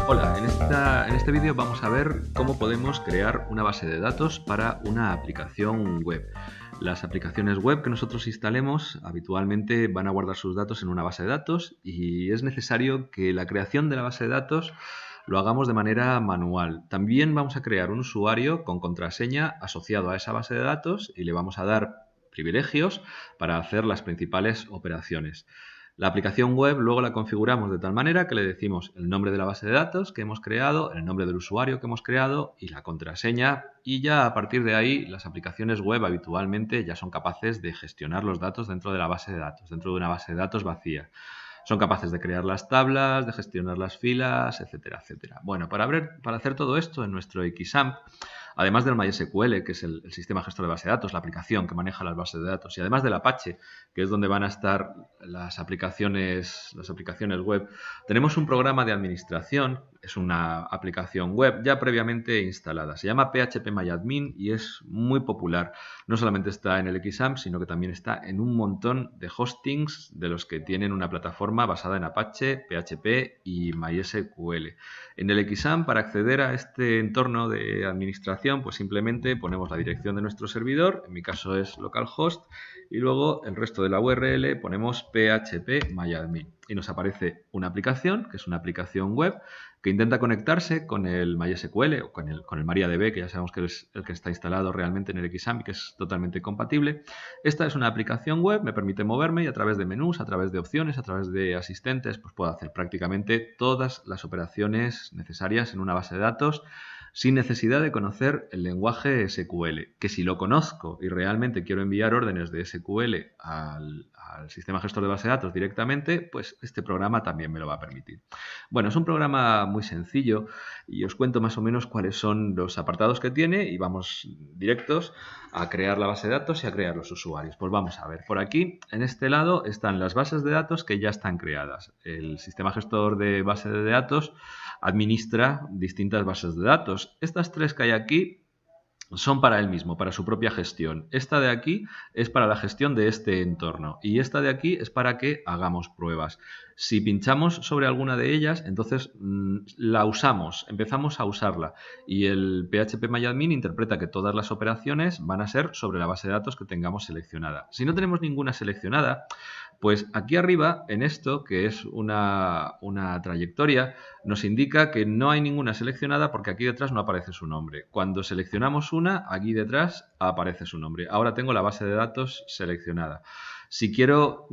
Hola, en este vídeo vamos a ver cómo podemos crear una base de datos para una aplicación web. Las aplicaciones web que nosotros instalemos habitualmente van a guardar sus datos en una base de datos y es necesario que la creación de la base de datos lo hagamos de manera manual. También vamos a crear un usuario con contraseña asociado a esa base de datos y le vamos a dar privilegios para hacer las principales operaciones. La aplicación web luego la configuramos de tal manera que le decimos el nombre de la base de datos que hemos creado, el nombre del usuario que hemos creado y la contraseña, y ya a partir de ahí las aplicaciones web habitualmente ya son capaces de gestionar los datos dentro de la base de datos, dentro de una base de datos vacía. Son capaces de crear las tablas, de gestionar las filas, etcétera, etcétera. Bueno, para hacer todo esto en nuestro XAMPP, además del MySQL, que es el sistema gestor de base de datos, la aplicación que maneja las bases de datos, y además del Apache, que es donde van a estar las aplicaciones web, tenemos un programa de administración, es una aplicación web ya previamente instalada. Se llama PHPMyAdmin y es muy popular. No solamente está en el XAMPP, sino que también está en un montón de hostings de los que tienen una plataforma basada en Apache, PHP y MySQL. En el XAMPP, para acceder a este entorno de administración, pues simplemente ponemos la dirección de nuestro servidor, en mi caso es localhost, y luego el resto de la URL ponemos phpMyAdmin y nos aparece una aplicación, que es una aplicación web, que intenta conectarse con el MySQL o con el MariaDB, que ya sabemos que es el que está instalado realmente en el XAMPP y que es totalmente compatible. Esta es una aplicación web, me permite moverme y a través de menús, a través de opciones, a través de asistentes, pues puedo hacer prácticamente todas las operaciones necesarias en una base de datos sin necesidad de conocer el lenguaje SQL, que si lo conozco y realmente quiero enviar órdenes de SQL al sistema gestor de base de datos directamente, pues este programa también me lo va a permitir. Bueno, es un programa muy sencillo y os cuento más o menos cuáles son los apartados que tiene y vamos directos a crear la base de datos y a crear los usuarios. Pues vamos a ver, por aquí en este lado están las bases de datos que ya están creadas. El sistema gestor de base de datos administra distintas bases de datos. Estas tres que hay aquí son para él mismo, para su propia gestión. Esta de aquí es para la gestión de este entorno y esta de aquí es para que hagamos pruebas. Si pinchamos sobre alguna de ellas, entonces la usamos, empezamos a usarla y el PHPMyAdmin interpreta que todas las operaciones van a ser sobre la base de datos que tengamos seleccionada. Si no tenemos ninguna seleccionada, pues aquí arriba, en esto, que es una trayectoria, nos indica que no hay ninguna seleccionada porque aquí detrás no aparece su nombre. Cuando seleccionamos una, aquí detrás aparece su nombre. Ahora tengo la base de datos seleccionada. Si quiero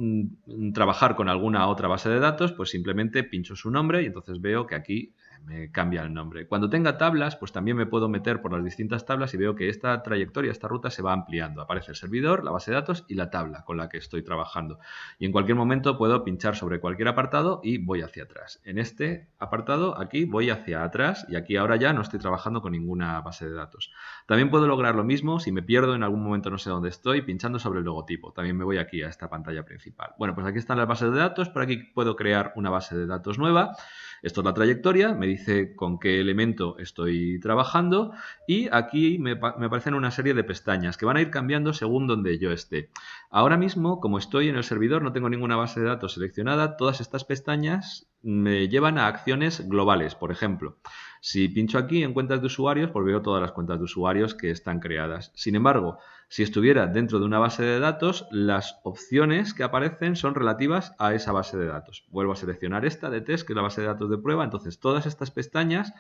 trabajar con alguna otra base de datos, pues simplemente pincho su nombre y entonces veo que aquí me cambia el nombre. Cuando tenga tablas, pues también me puedo meter por las distintas tablas y veo que esta trayectoria, esta ruta se va ampliando. Aparece el servidor, la base de datos y la tabla con la que estoy trabajando. Y en cualquier momento puedo pinchar sobre cualquier apartado y voy hacia atrás. En este apartado, aquí voy hacia atrás y aquí ahora ya no estoy trabajando con ninguna base de datos. También puedo lograr lo mismo si me pierdo en algún momento, no sé dónde estoy, pinchando sobre el logotipo. También me voy aquí a esta pantalla principal. Bueno, pues aquí están las bases de datos. Por aquí puedo crear una base de datos nueva. Esto es la trayectoria, me dice con qué elemento estoy trabajando y aquí me aparecen una serie de pestañas que van a ir cambiando según donde yo esté. Ahora mismo, como estoy en el servidor, no tengo ninguna base de datos seleccionada, todas estas pestañas me llevan a acciones globales. Por ejemplo, si pincho aquí en cuentas de usuarios, pues veo todas las cuentas de usuarios que están creadas. Sin embargo, si estuviera dentro de una base de datos, las opciones que aparecen son relativas a esa base de datos. Vuelvo a seleccionar esta de test, que es la base de datos de prueba. Entonces, todas estas pestañas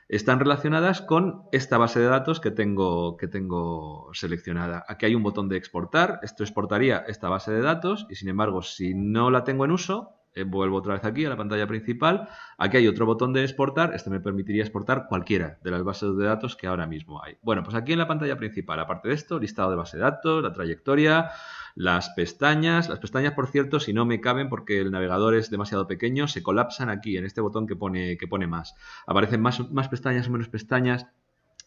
están relacionadas con esta base de datos que tengo seleccionada. Aquí hay un botón de exportar. Esto exportaría esta base de datos y, sin embargo, si no la tengo en uso, vuelvo otra vez aquí a la pantalla principal. Aquí hay otro botón de exportar. Este me permitiría exportar cualquiera de las bases de datos que ahora mismo hay. Bueno, pues aquí en la pantalla principal, aparte de esto, listado de base de datos, la trayectoria, las pestañas. Las pestañas, por cierto, si no me caben porque el navegador es demasiado pequeño, se colapsan aquí en este botón que pone más. Aparecen más pestañas o menos pestañas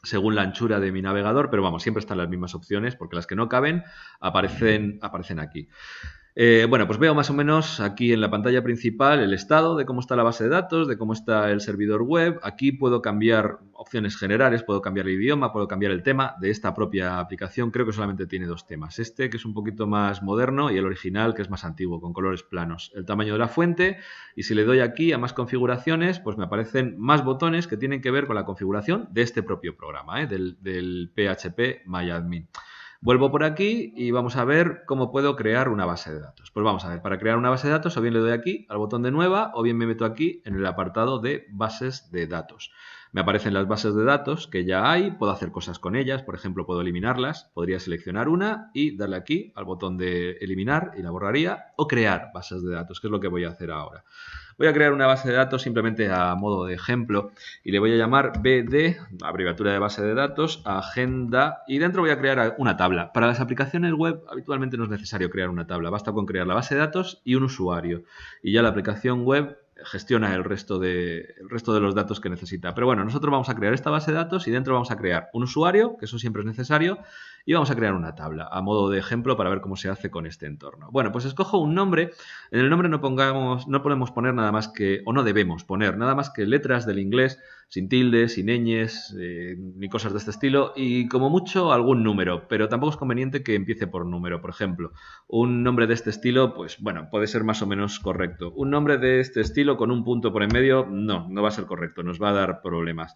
según la anchura de mi navegador, pero vamos, siempre están las mismas opciones porque las que no caben aparecen aquí. Bueno, pues veo más o menos aquí en la pantalla principal el estado de cómo está la base de datos, de cómo está el servidor web. Aquí puedo cambiar opciones generales, puedo cambiar el idioma, puedo cambiar el tema de esta propia aplicación. Creo que solamente tiene dos temas. Este, que es un poquito más moderno, y el original, que es más antiguo, con colores planos. El tamaño de la fuente, y si le doy aquí a más configuraciones, pues me aparecen más botones que tienen que ver con la configuración de este propio programa, del PHP MyAdmin. Vuelvo por aquí y vamos a ver cómo puedo crear una base de datos. Pues vamos a ver, para crear una base de datos o bien le doy aquí al botón de nueva o bien me meto aquí en el apartado de bases de datos. Me aparecen las bases de datos que ya hay, puedo hacer cosas con ellas, por ejemplo puedo eliminarlas, podría seleccionar una y darle aquí al botón de eliminar y la borraría, o crear bases de datos, que es lo que voy a hacer ahora. Voy a crear una base de datos simplemente a modo de ejemplo y le voy a llamar BD, abreviatura de base de datos, agenda, y dentro voy a crear una tabla. Para las aplicaciones web habitualmente no es necesario crear una tabla, basta con crear la base de datos y un usuario y ya la aplicación web gestiona el resto de los datos que necesita. Pero bueno, nosotros vamos a crear esta base de datos y dentro vamos a crear un usuario, que eso siempre es necesario, y vamos a crear una tabla a modo de ejemplo para ver cómo se hace con este entorno. Bueno, pues escojo un nombre. En el nombre no podemos poner nada más que, o no debemos poner nada más que letras del inglés, sin tildes, sin ñes, ni cosas de este estilo, y como mucho algún número, pero tampoco es conveniente que empiece por número. Por ejemplo, un nombre de este estilo, pues bueno, puede ser más o menos correcto. Un nombre de este estilo con un punto por en medio, no va a ser correcto, nos va a dar problemas.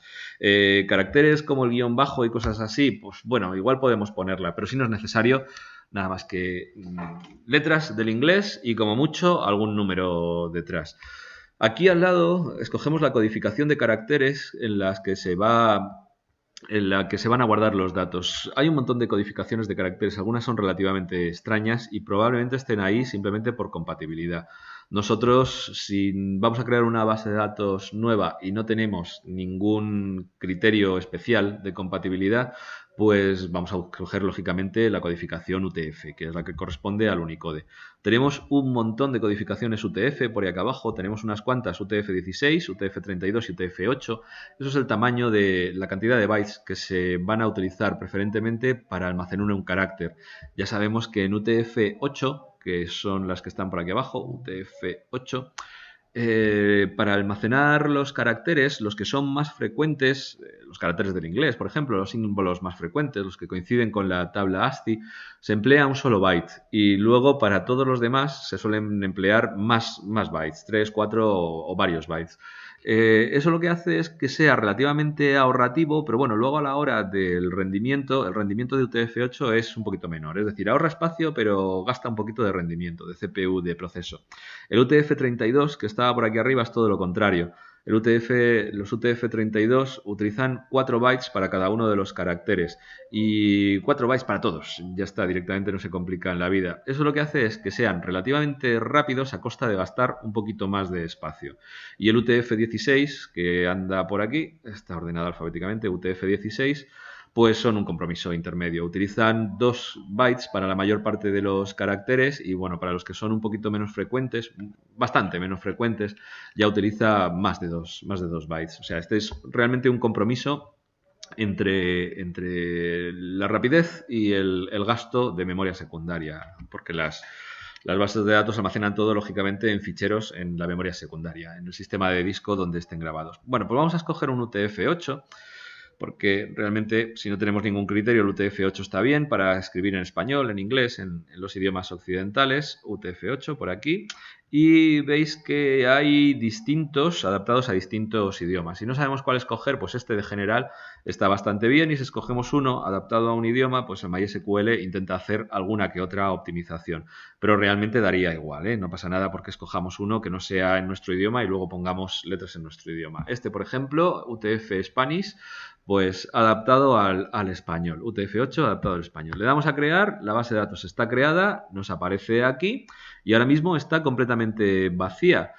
Caracteres como el guión bajo y cosas así, pues bueno, igual podemos ponerla, pero si no es necesario, nada más que letras del inglés y como mucho algún número detrás. Aquí al lado escogemos la codificación de caracteres en la que se van a guardar los datos. Hay un montón de codificaciones de caracteres, algunas son relativamente extrañas y probablemente estén ahí simplemente por compatibilidad. Nosotros, si vamos a crear una base de datos nueva y no tenemos ningún criterio especial de compatibilidad, pues vamos a coger lógicamente la codificación UTF, que es la que corresponde al Unicode. Tenemos un montón de codificaciones UTF por ahí acá abajo, tenemos unas cuantas UTF-16, UTF-32 y UTF-8. Eso es el tamaño de la cantidad de bytes que se van a utilizar preferentemente para almacenar un carácter. Ya sabemos que en UTF-8, que son las que están por aquí abajo, UTF-8, para almacenar los caracteres, los que son más frecuentes, los caracteres del inglés, por ejemplo, los símbolos más frecuentes, los que coinciden con la tabla ASCII, se emplea un solo byte y luego para todos los demás se suelen emplear más bytes, 3, 4 o varios bytes. Eso lo que hace es que sea relativamente ahorrativo, pero bueno, luego a la hora del rendimiento, el rendimiento de UTF-8 es un poquito menor, es decir, ahorra espacio pero gasta un poquito de rendimiento, de CPU, de proceso. El UTF-32, que estaba por aquí arriba, es todo lo contrario. Los UTF-32 utilizan 4 bytes para cada uno de los caracteres y 4 bytes para todos. Ya está, directamente no se complica en la vida. Eso lo que hace es que sean relativamente rápidos a costa de gastar un poquito más de espacio. Y el UTF-16, que anda por aquí, está ordenado alfabéticamente, UTF-16, pues son un compromiso intermedio. Utilizan 2 bytes para la mayor parte de los caracteres y bueno, para los que son un poquito menos frecuentes, bastante menos frecuentes, ya utiliza más de 2 bytes. O sea, este es realmente un compromiso entre la rapidez y el gasto de memoria secundaria, porque las bases de datos almacenan todo, lógicamente, en ficheros en la memoria secundaria, en el sistema de disco donde estén grabados. Bueno, pues vamos a escoger un UTF-8, porque realmente si no tenemos ningún criterio el UTF-8 está bien para escribir en español, en inglés, en los idiomas occidentales. UTF-8 por aquí. Y veis que hay distintos adaptados a distintos idiomas. Si no sabemos cuál escoger, pues este de general está bastante bien, y si escogemos uno adaptado a un idioma, pues el MySQL intenta hacer alguna que otra optimización. Pero realmente daría igual, ¿eh? No pasa nada porque escojamos uno que no sea en nuestro idioma y luego pongamos letras en nuestro idioma. Este, por ejemplo, UTF Spanish, pues adaptado al español, UTF-8 adaptado al español. Le damos a crear, la base de datos está creada, nos aparece aquí y ahora mismo está completamente vacía.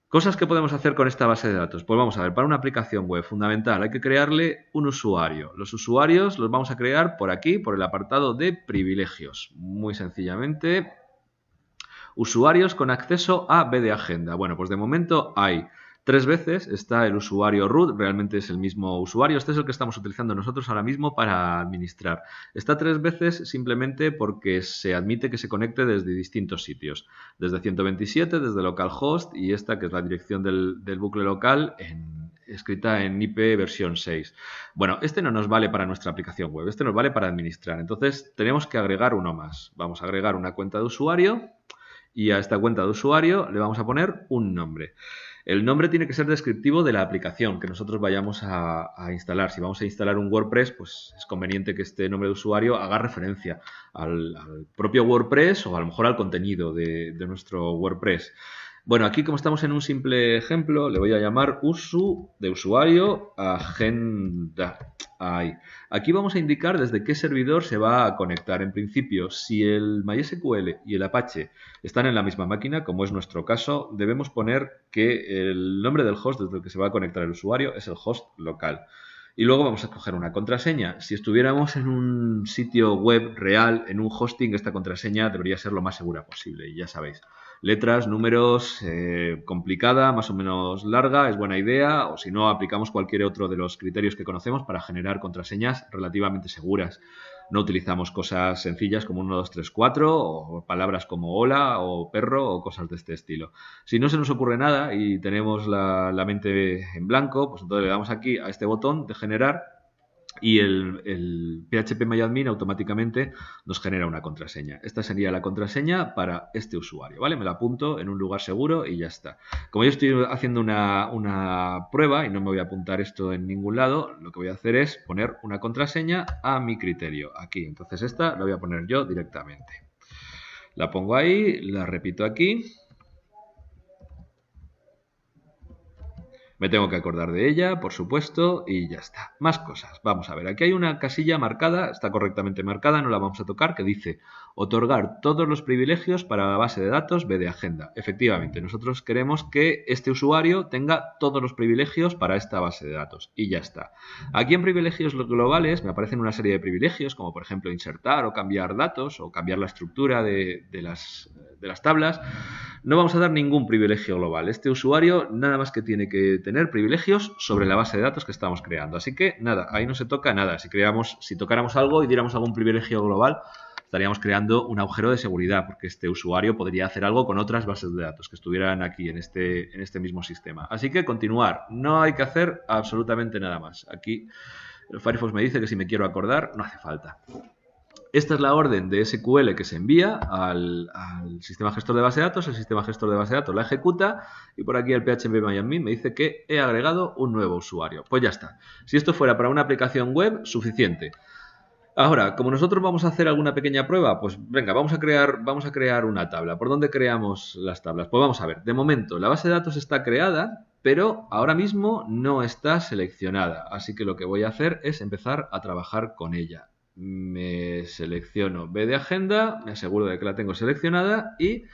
Cosas que podemos hacer con esta base de datos. Pues vamos a ver, para una aplicación web fundamental hay que crearle un usuario. Los usuarios los vamos a crear por aquí, por el apartado de privilegios. Muy sencillamente, usuarios con acceso a BD Agenda. Bueno, pues de momento hay 3 veces está el usuario root, realmente es el mismo usuario, este es el que estamos utilizando nosotros ahora mismo para administrar. Está 3 veces simplemente porque se admite que se conecte desde distintos sitios, desde 127, desde localhost y esta que es la dirección del bucle local escrita en IP versión 6. Bueno, este no nos vale para nuestra aplicación web, este nos vale para administrar, entonces tenemos que agregar uno más. Vamos a agregar una cuenta de usuario y a esta cuenta de usuario le vamos a poner un nombre. El nombre tiene que ser descriptivo de la aplicación que nosotros vayamos a instalar. Si vamos a instalar un WordPress, pues es conveniente que este nombre de usuario haga referencia al propio WordPress o a lo mejor al contenido de nuestro WordPress. Bueno, aquí como estamos en un simple ejemplo, le voy a llamar de usuario agenda. Ahí. Aquí vamos a indicar desde qué servidor se va a conectar. En principio, si el MySQL y el Apache están en la misma máquina, como es nuestro caso, debemos poner que el nombre del host desde el que se va a conectar el usuario es el host local. Y luego vamos a coger una contraseña. Si estuviéramos en un sitio web real, en un hosting, esta contraseña debería ser lo más segura posible. Y ya sabéis, letras, números, complicada, más o menos larga, es buena idea. O si no, aplicamos cualquier otro de los criterios que conocemos para generar contraseñas relativamente seguras. No utilizamos cosas sencillas como 1, 2, 3, 4 o palabras como hola o perro o cosas de este estilo. Si no se nos ocurre nada y tenemos la mente en blanco, pues entonces le damos aquí a este botón de generar y el PHPMyAdmin automáticamente nos genera una contraseña. Esta sería la contraseña para este usuario, ¿vale? Me la apunto en un lugar seguro y ya está. Como yo estoy haciendo una prueba y no me voy a apuntar esto en ningún lado, lo que voy a hacer es poner una contraseña a mi criterio, aquí. Entonces esta la voy a poner yo directamente. La pongo ahí, la repito aquí. Me tengo que acordar de ella, por supuesto, y ya está. Más cosas. Vamos a ver, aquí hay una casilla marcada, está correctamente marcada, no la vamos a tocar, que dice otorgar todos los privilegios para la base de datos B de Agenda. Efectivamente, nosotros queremos que este usuario tenga todos los privilegios para esta base de datos, y ya está. Aquí en privilegios globales me aparecen una serie de privilegios, como por ejemplo insertar o cambiar datos, o cambiar la estructura de las tablas. No vamos a dar ningún privilegio global. Este usuario nada más que tiene que tener privilegios sobre la base de datos que estamos creando. Así que nada, ahí no se toca nada. Si tocáramos algo y diéramos algún privilegio global, estaríamos creando un agujero de seguridad, porque este usuario podría hacer algo con otras bases de datos que estuvieran aquí en este mismo sistema. Así que continuar. No hay que hacer absolutamente nada más. Aquí el Firefox me dice que si me quiero acordar, no hace falta. Esta es la orden de SQL que se envía al sistema gestor de base de datos. El sistema gestor de base de datos la ejecuta y por aquí el PHPMyAdmin me dice que he agregado un nuevo usuario. Pues ya está. Si esto fuera para una aplicación web, suficiente. Ahora, como nosotros vamos a hacer alguna pequeña prueba, pues venga, vamos a crear una tabla. ¿Por dónde creamos las tablas? Pues vamos a ver. De momento, la base de datos está creada, pero ahora mismo no está seleccionada. Así que lo que voy a hacer es empezar a trabajar con ella. Me selecciono B de agenda, me aseguro de que la tengo seleccionada y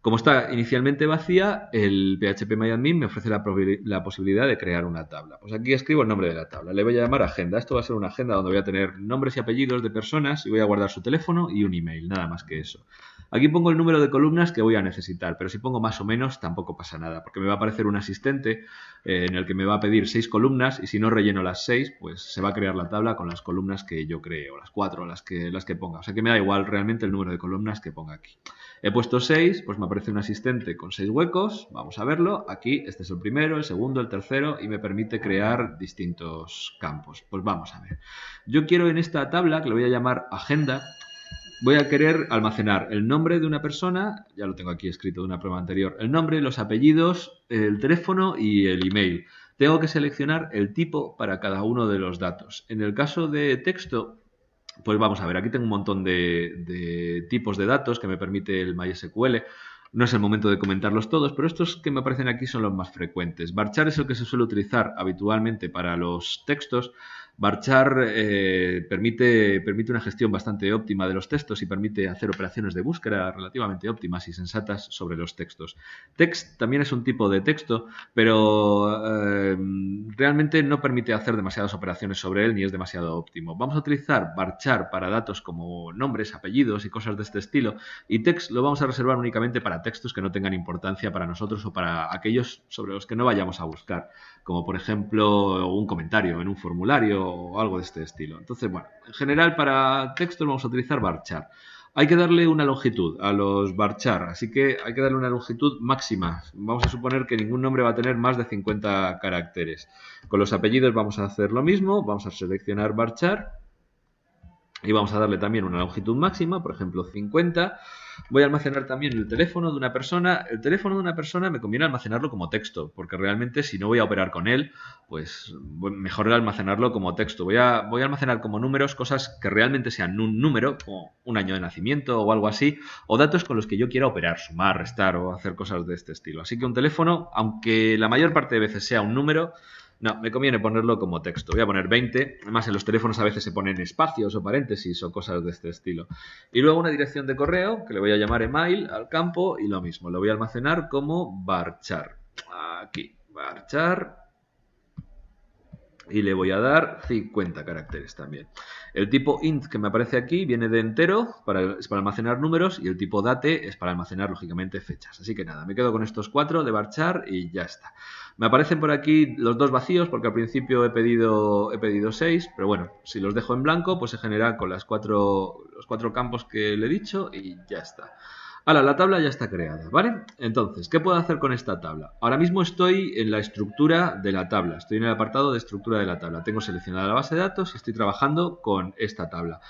como está inicialmente vacía, el PHPMyAdmin me ofrece la posibilidad de crear una tabla. Pues aquí escribo el nombre de la tabla. Le voy a llamar agenda. Esto va a ser una agenda donde voy a tener nombres y apellidos de personas y voy a guardar su teléfono y un email, nada más que eso. Aquí pongo el número de columnas que voy a necesitar, pero si pongo más o menos tampoco pasa nada, porque me va a aparecer un asistente en el que me va a pedir 6 columnas y si no relleno las 6, pues se va a crear la tabla con las columnas que yo cree, o las 4, las que ponga. O sea que me da igual realmente el número de columnas que ponga aquí. He puesto 6, pues me aparece un asistente con 6 huecos, vamos a verlo. Aquí este es el primero, el segundo, el tercero y me permite crear distintos campos. Pues vamos a ver. Yo quiero en esta tabla, que le voy a llamar agenda, voy a querer almacenar el nombre de una persona, ya lo tengo aquí escrito de una prueba anterior, el nombre, los apellidos, el teléfono y el email. Tengo que seleccionar el tipo para cada uno de los datos. En el caso de texto, pues vamos a ver, aquí tengo un montón de tipos de datos que me permite el MySQL. No es el momento de comentarlos todos, pero estos que me aparecen aquí son los más frecuentes. Varchar es el que se suele utilizar habitualmente para los textos, Varchar permite una gestión bastante óptima de los textos y permite hacer operaciones de búsqueda relativamente óptimas y sensatas sobre los textos. Text también es un tipo de texto, pero realmente no permite hacer demasiadas operaciones sobre él ni es demasiado óptimo. Vamos a utilizar varchar para datos como nombres, apellidos y cosas de este estilo, y text lo vamos a reservar únicamente para textos que no tengan importancia para nosotros o para aquellos sobre los que no vayamos a buscar, como por ejemplo un comentario en un formulario o algo de este estilo. Entonces, bueno, en general para textos vamos a utilizar varchar. Hay que darle una longitud a los varchar, así que hay que darle una longitud máxima. Vamos a suponer que ningún nombre va a tener más de 50 caracteres. Con los apellidos vamos a hacer lo mismo, vamos a seleccionar varchar y vamos a darle también una longitud máxima, por ejemplo 50. Voy a almacenar también el teléfono de una persona. El teléfono de una persona me conviene almacenarlo como texto, porque realmente si no voy a operar con él, pues mejor almacenarlo como texto. Voy a almacenar como números cosas que realmente sean un número, como un año de nacimiento o algo así, o datos con los que yo quiera operar, sumar, restar o hacer cosas de este estilo. Así que un teléfono, aunque la mayor parte de veces sea un número, no, me conviene ponerlo como texto. Voy a poner 20. Además, en los teléfonos a veces se ponen espacios o paréntesis o cosas de este estilo. Y luego una dirección de correo, que le voy a llamar email al campo, y lo mismo. Lo voy a almacenar como varchar. Aquí, varchar. Y le voy a dar 50 caracteres también. El tipo int que me aparece aquí viene de entero, es para almacenar números, y el tipo date es para almacenar, lógicamente, fechas. Así que nada, me quedo con estos 4 de varchar y ya está. Me aparecen por aquí los 2 vacíos porque al principio he pedido 6, pero bueno, si los dejo en blanco, pues se genera con los 4 campos que le he dicho y ya está. Ahora, la tabla ya está creada, ¿vale? Entonces, ¿qué puedo hacer con esta tabla? Ahora mismo estoy en la estructura de la tabla, estoy en el apartado de estructura de la tabla. Tengo seleccionada la base de datos y estoy trabajando con esta tabla.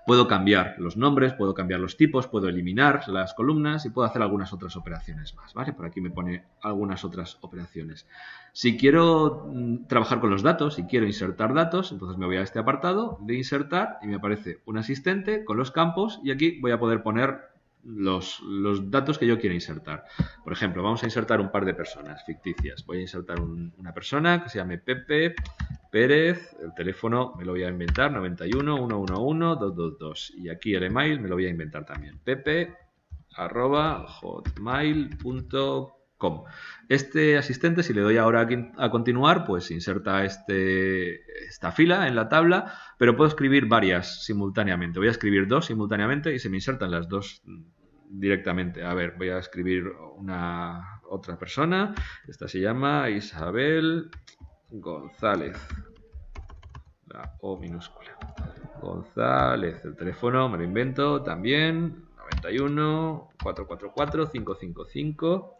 Puedo cambiar los nombres, puedo cambiar los tipos, puedo eliminar las columnas y puedo hacer algunas otras operaciones más, ¿vale? Por aquí me pone algunas otras operaciones. Si quiero trabajar con los datos, si quiero insertar datos, entonces me voy a este apartado de insertar y me aparece un asistente con los campos y aquí voy a poder poner los datos que yo quiero insertar. Por ejemplo, vamos a insertar un par de personas ficticias. Voy a insertar una persona que se llame Pepe Pérez. El teléfono me lo voy a inventar, 91 111 222. Y aquí el email me lo voy a inventar también, pepe@hotmail.com. Este asistente, si le doy ahora a continuar, pues inserta esta fila en la tabla, pero puedo escribir varias simultáneamente. Voy a escribir 2 simultáneamente y se me insertan las 2 directamente. A ver, voy a escribir otra persona. Esta se llama Isabel González. La O minúscula. González. El teléfono me lo invento también. 91 444 555.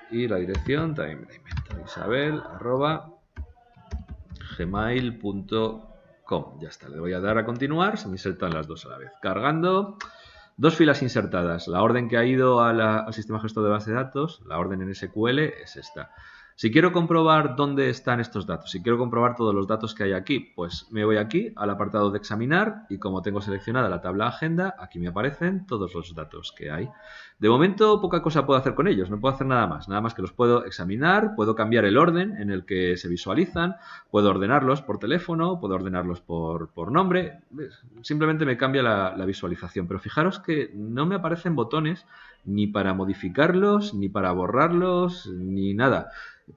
Y la dirección también me la invento. Isabel@gmail.com. Ya está, le voy a dar a continuar. Se me insertan las 2 a la vez. Cargando. 2 filas insertadas. La orden que ha ido al sistema gestor de base de datos, la orden en SQL, es esta. Si quiero comprobar dónde están estos datos, si quiero comprobar todos los datos que hay aquí, pues me voy aquí al apartado de examinar y como tengo seleccionada la tabla agenda, aquí me aparecen todos los datos que hay. De momento poca cosa puedo hacer con ellos, no puedo hacer nada más que los puedo examinar, puedo cambiar el orden en el que se visualizan, puedo ordenarlos por teléfono, puedo ordenarlos por nombre, simplemente me cambia la visualización, pero fijaros que no me aparecen botones ni para modificarlos, ni para borrarlos, ni nada.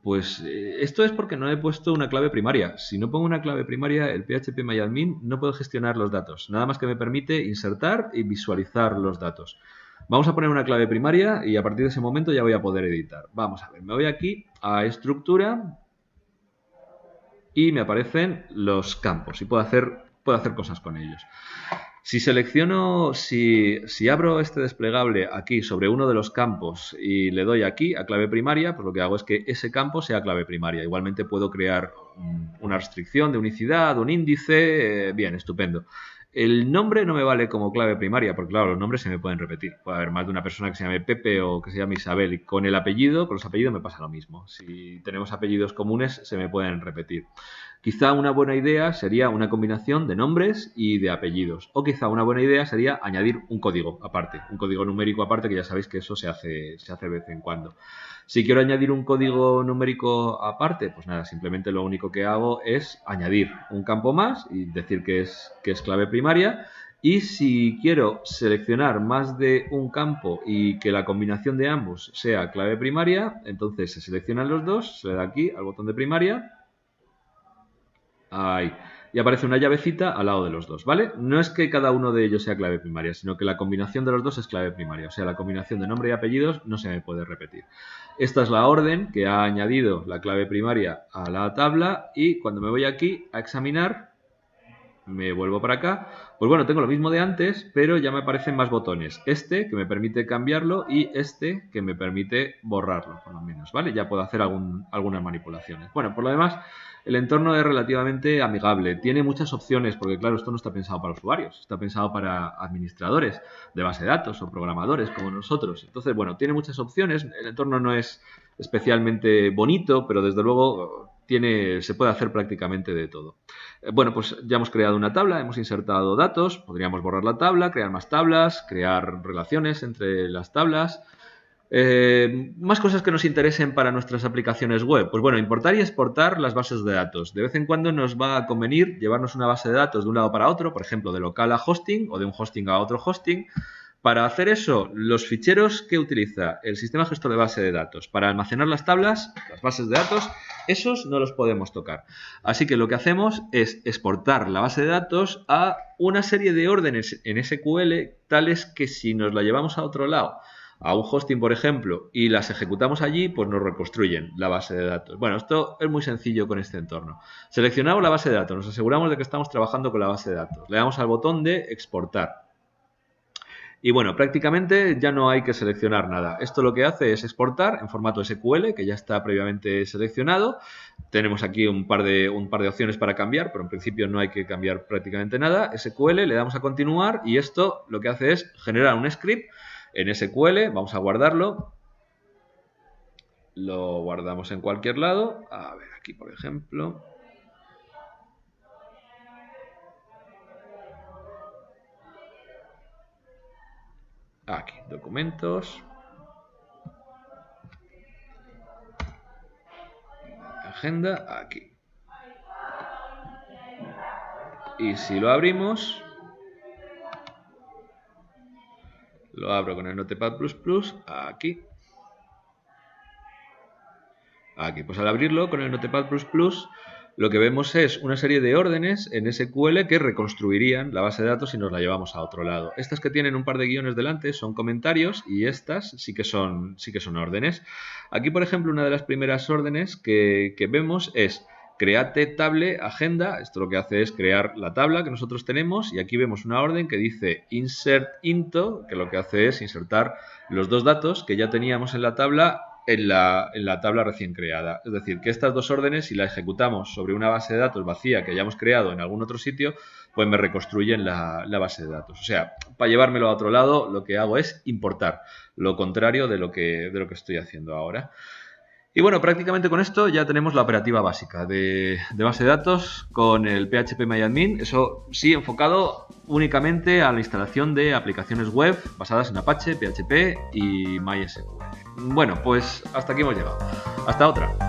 Pues esto es porque no he puesto una clave primaria. Si no pongo una clave primaria, el PHP-MyAdmin no puedo gestionar los datos. Nada más que me permite insertar y visualizar los datos. Vamos a poner una clave primaria y a partir de ese momento ya voy a poder editar. Vamos a ver, me voy aquí a estructura y me aparecen los campos y puedo hacer cosas con ellos. Si selecciono, si abro este desplegable aquí sobre uno de los campos y le doy aquí a clave primaria, pues lo que hago es que ese campo sea clave primaria. Igualmente puedo crear una restricción de unicidad, un índice, bien, estupendo. El nombre no me vale como clave primaria, porque claro, los nombres se me pueden repetir. Puede haber más de una persona que se llame Pepe o que se llame Isabel. Y con los apellidos me pasa lo mismo. Si tenemos apellidos comunes, se me pueden repetir. Quizá una buena idea sería una combinación de nombres y de apellidos. O quizá una buena idea sería añadir un código aparte, un código numérico aparte, que ya sabéis que eso se hace de vez en cuando. Si quiero añadir un código numérico aparte, pues nada, simplemente lo único que hago es añadir un campo más y decir que es clave primaria. Y si quiero seleccionar más de un campo y que la combinación de ambos sea clave primaria, entonces se seleccionan los dos, se le da aquí al botón de primaria. Ahí. Y aparece una llavecita al lado de los dos, ¿vale? No es que cada uno de ellos sea clave primaria, sino que la combinación de los dos es clave primaria. O sea, la combinación de nombre y apellidos no se me puede repetir. Esta es la orden que ha añadido la clave primaria a la tabla y cuando me voy aquí a examinar, me vuelvo para acá, pues bueno, tengo lo mismo de antes, pero ya me aparecen más botones. Este que me permite cambiarlo y este que me permite borrarlo, por lo menos, ¿vale? Ya puedo hacer algunas manipulaciones. Bueno, por lo demás, el entorno es relativamente amigable. Tiene muchas opciones, porque claro, esto no está pensado para usuarios, está pensado para administradores de base de datos o programadores como nosotros. Entonces, bueno, tiene muchas opciones. El entorno no es especialmente bonito, pero desde luego se puede hacer prácticamente de todo. Bueno, pues ya hemos creado una tabla, hemos insertado datos, podríamos borrar la tabla, crear más tablas, crear relaciones entre las tablas. Más cosas que nos interesen para nuestras aplicaciones web. Pues bueno, importar y exportar las bases de datos. De vez en cuando nos va a convenir llevarnos una base de datos de un lado para otro, por ejemplo, de local a hosting o de un hosting a otro hosting. Para hacer eso, los ficheros que utiliza el sistema gestor de base de datos para almacenar las tablas, las bases de datos, esos no los podemos tocar. Así que lo que hacemos es exportar la base de datos a una serie de órdenes en SQL, tales que si nos la llevamos a otro lado, a un hosting, por ejemplo, y las ejecutamos allí, pues nos reconstruyen la base de datos. Bueno, esto es muy sencillo con este entorno. Seleccionamos la base de datos, nos aseguramos de que estamos trabajando con la base de datos. Le damos al botón de exportar. Y bueno, prácticamente ya no hay que seleccionar nada. Esto lo que hace es exportar en formato SQL, que ya está previamente seleccionado. Tenemos aquí un par de opciones para cambiar, pero en principio no hay que cambiar prácticamente nada. SQL, le damos a continuar y esto lo que hace es generar un script en SQL. Vamos a guardarlo. Lo guardamos en cualquier lado. A ver, aquí por ejemplo. Aquí, documentos. Agenda, aquí. Y si lo abrimos, lo abro con el Notepad++, aquí. Aquí, pues al abrirlo con el Notepad++, lo que vemos es una serie de órdenes en SQL que reconstruirían la base de datos si nos la llevamos a otro lado. Estas que tienen un par de guiones delante son comentarios y estas sí que son órdenes. Aquí, por ejemplo, una de las primeras órdenes que vemos es create table agenda. Esto lo que hace es crear la tabla que nosotros tenemos y aquí vemos una orden que dice insert into, que lo que hace es insertar los dos datos que ya teníamos en la tabla en la tabla recién creada. Es decir, que estas dos órdenes, si la ejecutamos sobre una base de datos vacía que hayamos creado en algún otro sitio, pues me reconstruyen la base de datos. O sea, para llevármelo a otro lado, lo que hago es importar, lo contrario de lo que estoy haciendo ahora. Y bueno, prácticamente con esto ya tenemos la operativa básica de base de datos con el PHP-MyAdmin. Eso sí, enfocado únicamente a la instalación de aplicaciones web basadas en Apache, PHP y MySQL. Bueno, pues hasta aquí hemos llegado. Hasta otra.